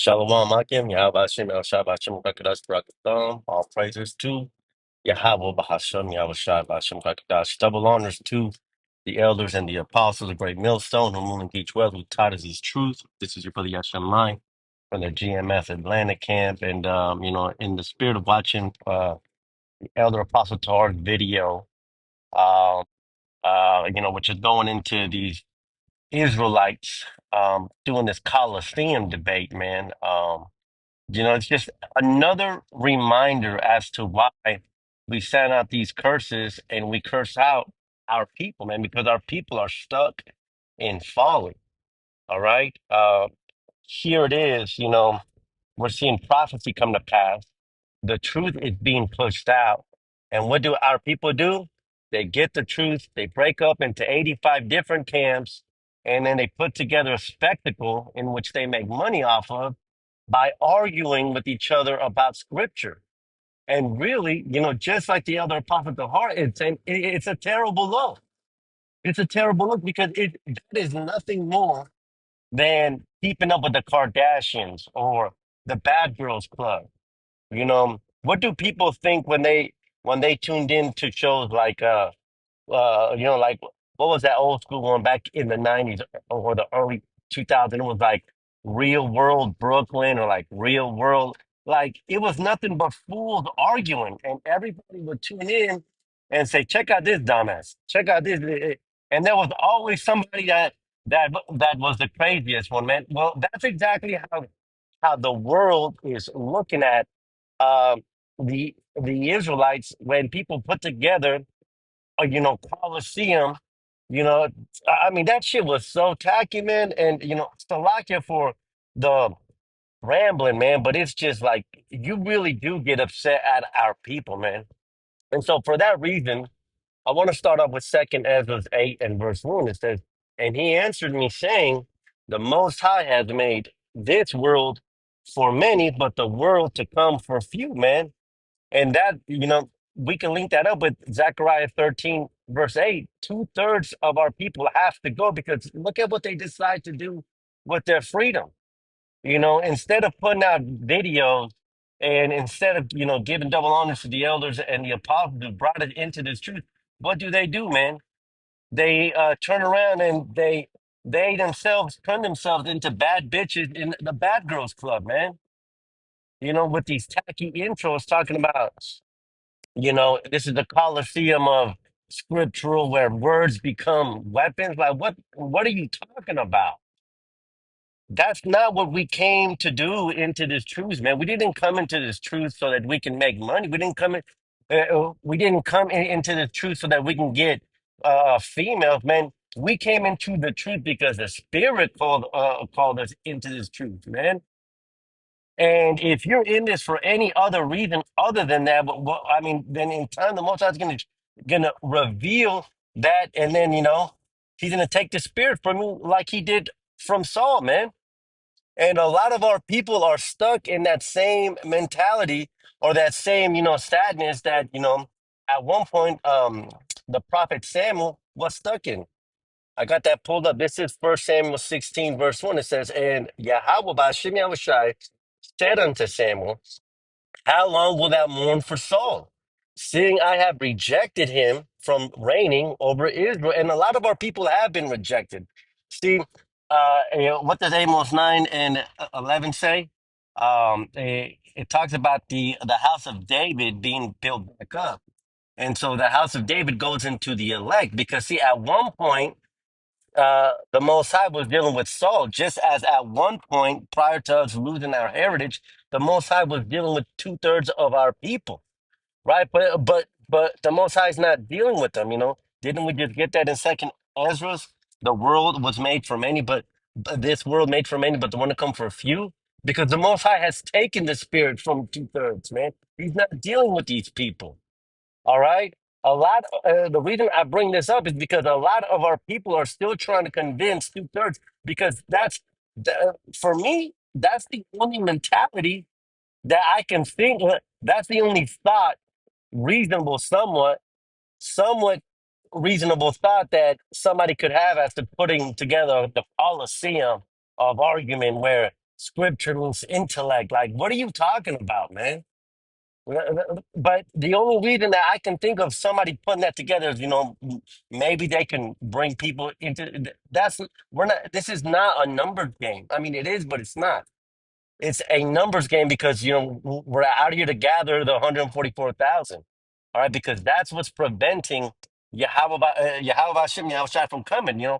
Shalom, Akim, Yahweh Hashem, El Shabbat Hashem, Rakadash, Barakatham. All praises to Yahweh Bahashem, Yahweh Shai, Bahashem, Rakadash. Double honors to the elders and the apostles, the great millstone, who moon and each well, who taught us his truth. This is your brother Yashem Line from the GMS Atlanta camp. And, in the spirit of watching the elder apostle Tar's video, uh, which is going into these Israelites doing this Colosseum debate, man. It's just another reminder as to why we send out these curses and we curse out our people, man, because our people are stuck in folly. All right. Here it is, we're seeing prophecy come to pass. The truth is being pushed out. And what do our people do? They get the truth, they break up into 85 different camps, and then they put together a spectacle in which they make money off of by arguing with each other about scripture. And really, just like the other prophet of heart, it's a terrible look. It's a terrible look because that is nothing more than keeping up with the Kardashians or the Bad Girls Club. What do people think when they tuned in to shows like like what was that old school one back in the 90s or the early 2000s? It was like Real World Brooklyn or like Real World. Like it was nothing but fools arguing, and everybody would tune in and say, "Check out this dumbass. Check out this." And there was always somebody that was the craziest one, man. Well, that's exactly how the world is looking at um, the Israelites when people put together Colosseum, you know, I mean, that shit was so tacky, man. And, Salakia for the rambling, man, but it's just like you really do get upset at our people, man. And so for that reason, I want to start off with Second Ezra 8 and verse 1. It says, "And he answered me, saying, The Most High has made this world for many, but the world to come for few, man." And that, we can link that up with Zechariah 13, verse 8. Two-thirds of our people have to go because look at what they decide to do with their freedom. Instead of putting out videos and instead of, giving double honors to the elders and the apostles who brought it into this truth, what do, man? They turn around and they themselves turn themselves into bad bitches in the bad girls club, man. With these tacky intros talking about this is the Colosseum of scriptural where words become weapons. Like what are you talking about? That's not what we came to do into this truth, man. We didn't come into this truth so that we can make money. We didn't come into the truth so that we can get females, man. We came into the truth because the Spirit called us into this truth, man. And if you're in this for any other reason other than that, I mean, then in time the Most High is gonna reveal that, and then He's gonna take the spirit from you like He did from Saul, man. And a lot of our people are stuck in that same mentality or that same sadness that at one point the prophet Samuel was stuck in. I got that pulled up. This is First Samuel 16, verse 1. It says, "And Yahweh Bashim Yahushai said unto Samuel, How long will thou mourn for Saul, seeing I have rejected him from reigning over Israel?" And a lot of our people have been rejected. See, what does Amos 9 and 11 say? It talks about the house of David being built back up. And so the house of David goes into the elect because, see, at one point, the Most High was dealing with Saul, just as at one point prior to us losing our heritage, the Most High was dealing with two-thirds of our people, right? But the Most High is not dealing with them. Didn't we just get that in Second Ezra's? The world was made for many, but this world made for many, but the one to come for a few. Because the Most High has taken the spirit from two-thirds, man. He's not dealing with these people. All right. The reason I bring this up is because a lot of our people are still trying to convince two-thirds because for me, that's the only mentality that I can think. That's the only thought, reasonable, somewhat reasonable thought that somebody could have as to putting together the Colosseum of argument where scripture means intellect. Like, what are you talking about, man? But the only reason that I can think of somebody putting that together is, maybe they can bring people into that's we're not this is not a numbered game. I mean, it is, but it's not. It's a numbers game because we're out here to gather the 144,000. All right, because that's what's preventing Yahweh Hashem Yahweh Shai from coming.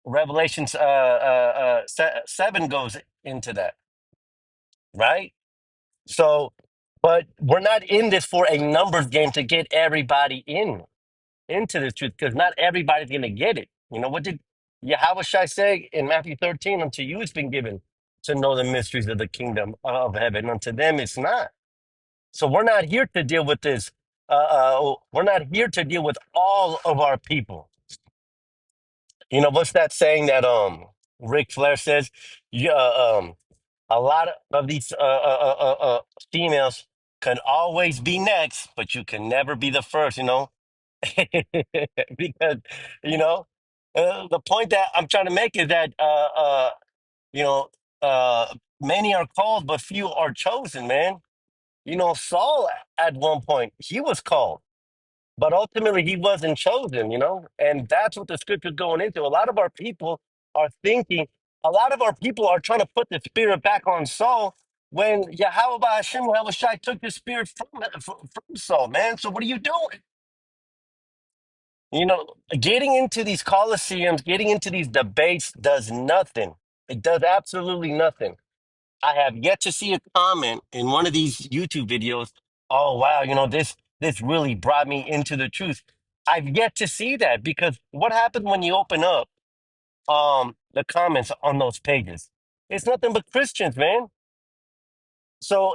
Revelations 7 goes into that, right? So, but we're not in this for a numbers game to get everybody into this truth because not everybody's going to get it. What did Yahweh Shai say in Matthew 13? Unto you it's been given to know the mysteries of the kingdom of heaven. Unto them it's not. So we're not here to deal with this. We're not here to deal with all of our people. What's that saying that Ric Flair says? Yeah, a lot of these females can always be next, but you can never be the first. Because you know the point that I'm trying to make is that you know many are called, but few are chosen, man. Saul at one point he was called. But ultimately, he wasn't chosen. And that's what the scripture's going into. A lot of our people are thinking, a lot of our people are trying to put the spirit back on Saul when Yahweh Hashem Yahweh Shai took the spirit from Saul, man. So what are you doing? Getting into these colosseums, getting into these debates does nothing. It does absolutely nothing. I have yet to see a comment in one of these YouTube videos. Oh wow, this really brought me into the truth. I've yet to see that because what happens when you open up the comments on those pages? It's nothing but Christians, man. So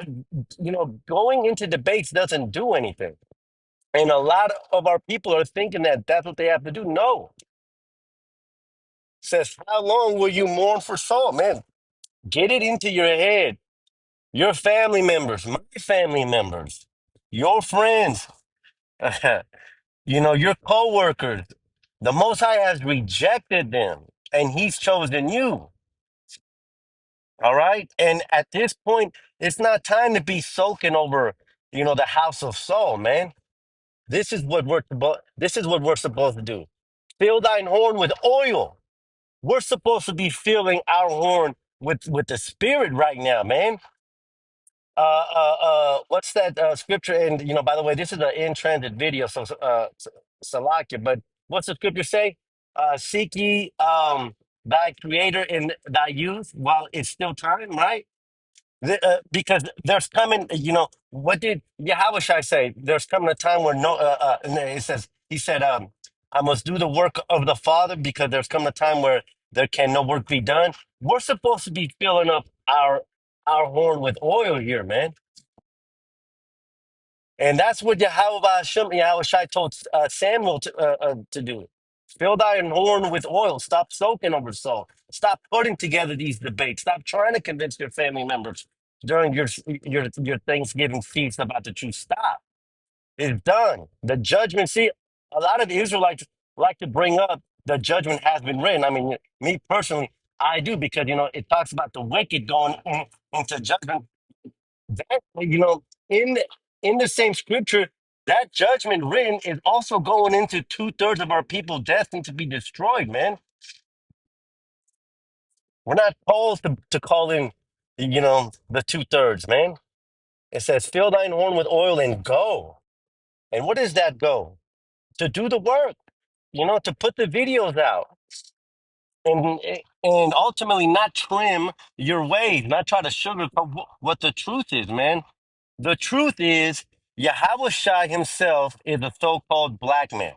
going into debates doesn't do anything. And a lot of our people are thinking that that's what they have to do. No. Says, how long will you mourn for Saul, man? Get it into your head. Your family members, my family members, your friends, your coworkers. The Most High has rejected them, and He's chosen you. All right, and at this point, it's not time to be soaking over, the house of Saul, man. This is what we're supposed to do. Fill thine horn with oil. We're supposed to be filling our horn with the Spirit right now, man. What's that scripture? And by the way, this is an in transit video, so Salakia. But what's the scripture say? Seek ye thy Creator in thy youth while it's still time, right? Because there's coming. What did Yahweh Shai say? There's coming a time where and then it says he said, I must do the work of the Father because there's coming a time where there can no work be done. We're supposed to be filling up our horn with oil here, man. And that's what Yahweh Hashem, Yahweh Shai told Samuel to do. Fill thy horn with oil. Stop soaking over Saul. Stop putting together these debates. Stop trying to convince your family members during your Thanksgiving feast about the truth. Stop. It's done. The judgment. See, a lot of Israelites like to bring up the judgment has been written. I mean, me personally, I do because it talks about the wicked going into judgment that in the same scripture, that judgment written is also going into 2/3 of our people destined to be destroyed, man. We're not called to call in the 2/3, man. It says fill thine horn with oil and go. And what is that go? To do the work, to put the videos out and and ultimately not trim your ways, not try to sugarcoat what the truth is, man. The truth is, Yahweh Shai himself is a so-called black man.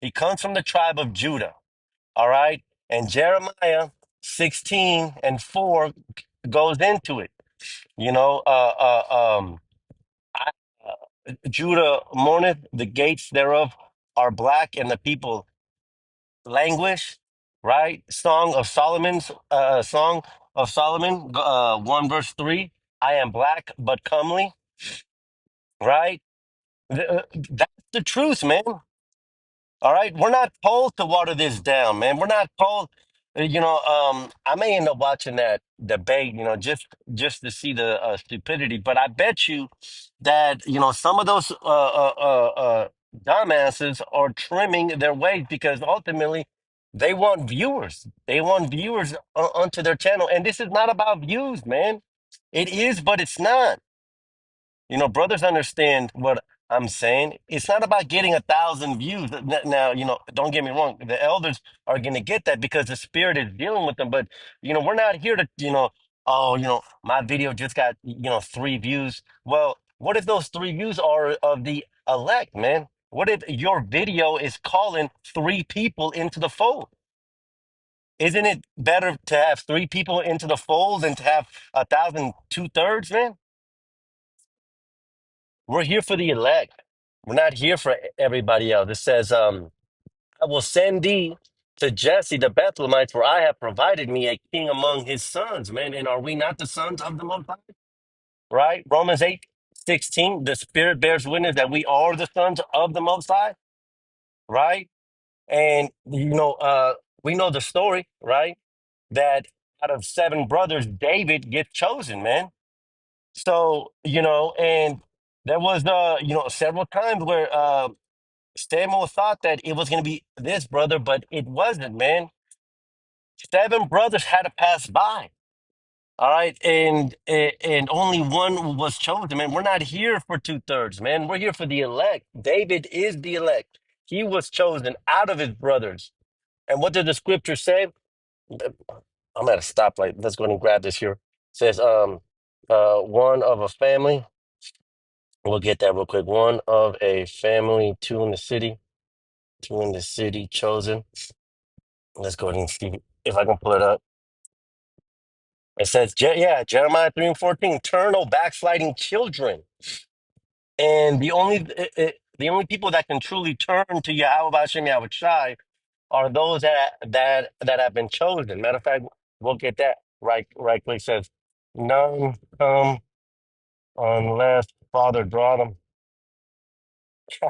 He comes from the tribe of Judah. All right. And Jeremiah 16:4 goes into it. You know, I, Judah mourneth, the gates thereof are black, and the people languish. Right? Song of Solomon, 1 verse 3. I am black but comely. Right? That's the truth, man. All right. We're not told to water this down, man. We're not told. I may end up watching that debate, just to see the stupidity. But I bet you that some of those dumbasses are trimming their weight because ultimately they want viewers. They want viewers onto their channel, and this is not about views, man. It is, but it's not. Brothers understand what I'm saying. It's not about getting 1,000 views. Now, don't get me wrong. The elders are going to get that because the Spirit is dealing with them. But, we're not here to, oh, my video just got, 3 views. Well, what if those 3 views are of the elect, man? What if your video is calling 3 people into the fold? Isn't it better to have 3 people into the fold than to have 1,000 2/3, man? We're here for the elect. We're not here for everybody else. It says, I will send thee to Jesse the Bethlehemites, for I have provided me a king among his sons, man. And are we not the sons of the Most High? Right? Romans 8:16. The Spirit bears witness that we are the sons of the Most High, right? And, we know the story, right? That out of 7 brothers, David gets chosen, man. So, and there was, several times where Samuel thought that it was going to be this brother, but it wasn't, man. 7 brothers had to pass by. All right, and only one was chosen, man. We're not here for 2/3, man. We're here for the elect. David is the elect. He was chosen out of his brothers. And what did the scripture say? I'm at a stoplight. Let's go ahead and grab this here. It says, one of a family. We'll get that real quick. One of a family, two in the city, two in the city chosen. Let's go ahead and see if I can pull it up. It says, yeah, Jeremiah 3 and 14, turn, O backsliding children. And the only people that can truly turn to Yahweh Hashem Yahweh Shai are those that have been chosen. Matter of fact, we'll get that right quick. It says, none come unless Father draw them.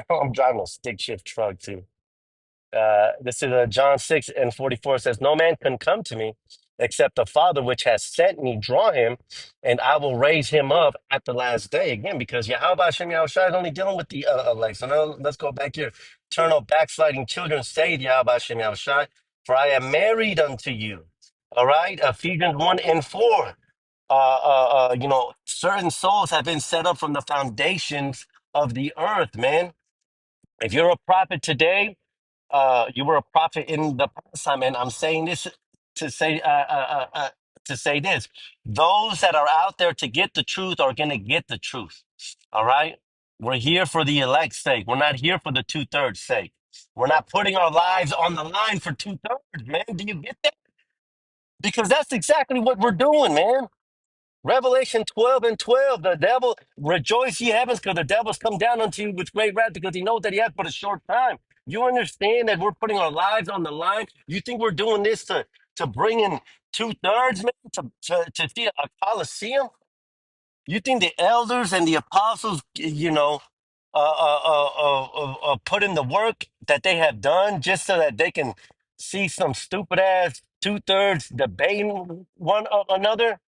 I'm driving a stick shift truck too. This is John 6 and 44 says, no man can come to me except the Father which has sent me draw him, and I will raise him up at the last day. Again, because Yahweh Hashem Yahweh Shai is only dealing with the elect. So now let's go back here. Turn up backsliding children, say Yahweh Hashem Yahweh Shai, for I am married unto you. All right, Ephesians 1 and 4. Certain souls have been set up from the foundations of the earth, man. If you're a prophet today, you were a prophet in the past time, and I'm saying this to say to say this: those that are out there to get the truth are going to get the truth. All right, we're here for the elect's sake. We're not here for the 2/3 sake. We're not putting our lives on the line for 2/3, man. Do you get that? Because that's exactly what we're doing, man. Revelation 12 and 12, the devil, rejoice ye heavens, because the devil's come down unto you with great wrath, because he knows that he has but a short time. You understand that we're putting our lives on the line? You think we're doing this to bring in 2/3, man, to see a colosseum? You think the elders and the apostles, put in the work that they have done just so that they can see some stupid ass 2/3 debating one another?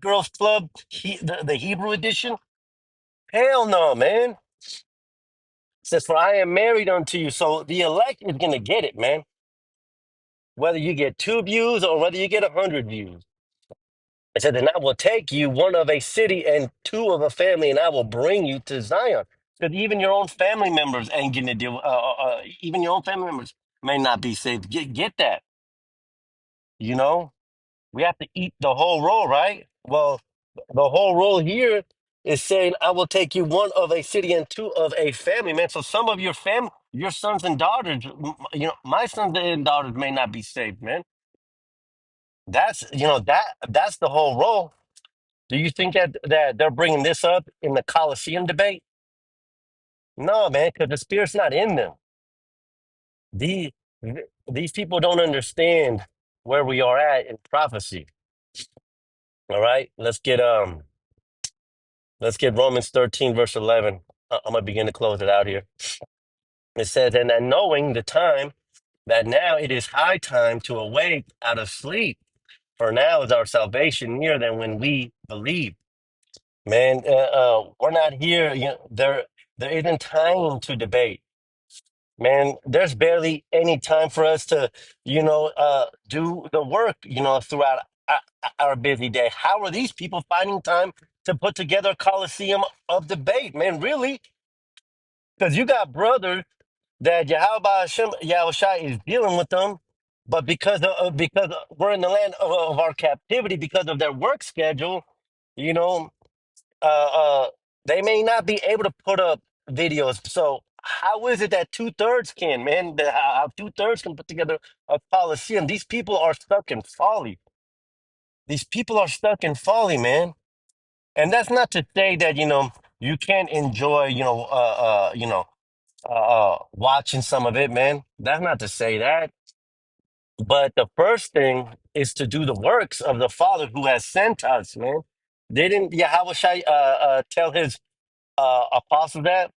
Girls Club, the Hebrew edition? Hell no, man. It says, for I am married unto you. So the elect is going to get it, man. Whether you get 2 views or whether you get 100 views. It said, and I will take you one of a city and two of a family, and I will bring you to Zion. Because even your own family members ain't getting to deal. Even your own family members may not be saved. Get that, you know? We have to eat the whole roll, right? Well, the whole roll here is saying, I will take you one of a city and two of a family, man. So some of your your sons and daughters, my sons and daughters may not be saved, man. That's the whole roll. Do you think that they're bringing this up in the Colosseum debate? No, man, because the Spirit's not in them. These, these people don't understand where we are at in prophecy. All right, let's get Romans 13, verse 11. I'm going to begin to close it out here. It says, and knowing the time, that now it is high time to awake out of sleep. For now is our salvation nearer than when we believe. Man, we're not here. There isn't time to debate. Man, there's barely any time for us to, do the work, throughout our busy day. How are these people finding time to put together a colosseum of debate? Man, really? Because you got brothers that Yahweh Hashem, Yahushua is dealing with them, but because we're in the land of our captivity, because of their work schedule, you know, uh, uh, they may not be able to put up videos. So how is it that two-thirds can, man? How two-thirds can put together a coliseum? These people are stuck in folly. These people are stuck in folly, man. And that's not to say that you can't enjoy watching some of it, man. That's not to say that. But the first thing is to do the works of the Father who has sent us, man. Didn't Yahweh Shai, tell his apostles that?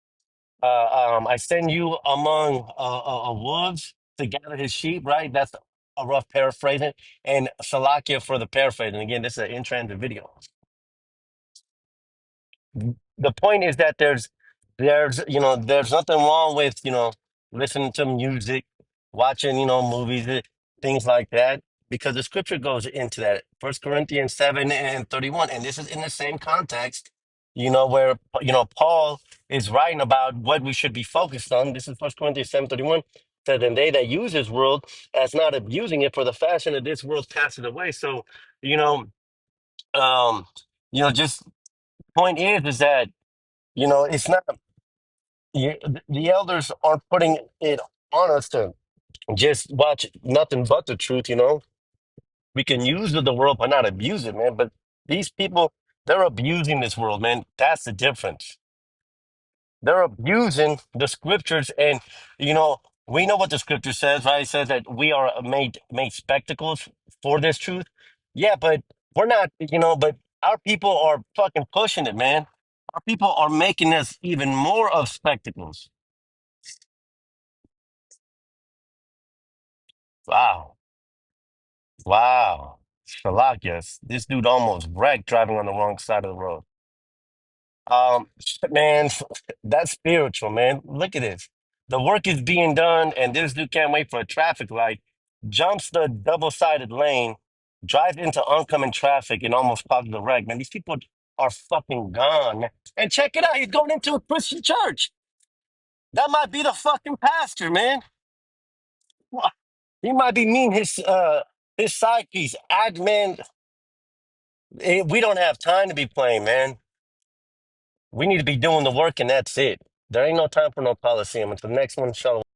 I send you among wolves to gather his sheep, right? That's a rough paraphrasing. And Salakia for the paraphrasing. Again, this is an in-transit video. The point is that there's nothing wrong with listening to music, watching movies, things like that, because the scripture goes into that. First Corinthians 7:31, and this is in the same context, where Paul is writing about what we should be focused on. This is First Corinthians 7:31. Says, and they that use this world as not abusing it, for the fashion of this world passes away. So, you know, um, just point is that it's not the elders aren't putting it on us to just watch nothing but the truth. We can use the world but not abuse it, man. But these people, they're abusing this world, man. That's the difference. They're abusing the scriptures, and we know what the scripture says, right? It says that we are made spectacles for this truth. Yeah, but we're not, but our people are fucking pushing it, man. Our people are making us even more of spectacles. Wow. Wow. Shalakias. This dude almost wrecked driving on the wrong side of the road. Man, that's spiritual, man. Look at this. The work is being done, and this dude can't wait for a traffic light, jumps the double-sided lane, drives into oncoming traffic, and almost causes a wreck. Man, these people are fucking gone, man. And check it out, he's going into a Christian church. That might be the fucking pastor, man. Wha- He might be mean his side piece. Admin, we don't have time to be playing, man. We need to be doing the work, and that's it. There ain't no time for no Coliseum. Until the next one, shalom.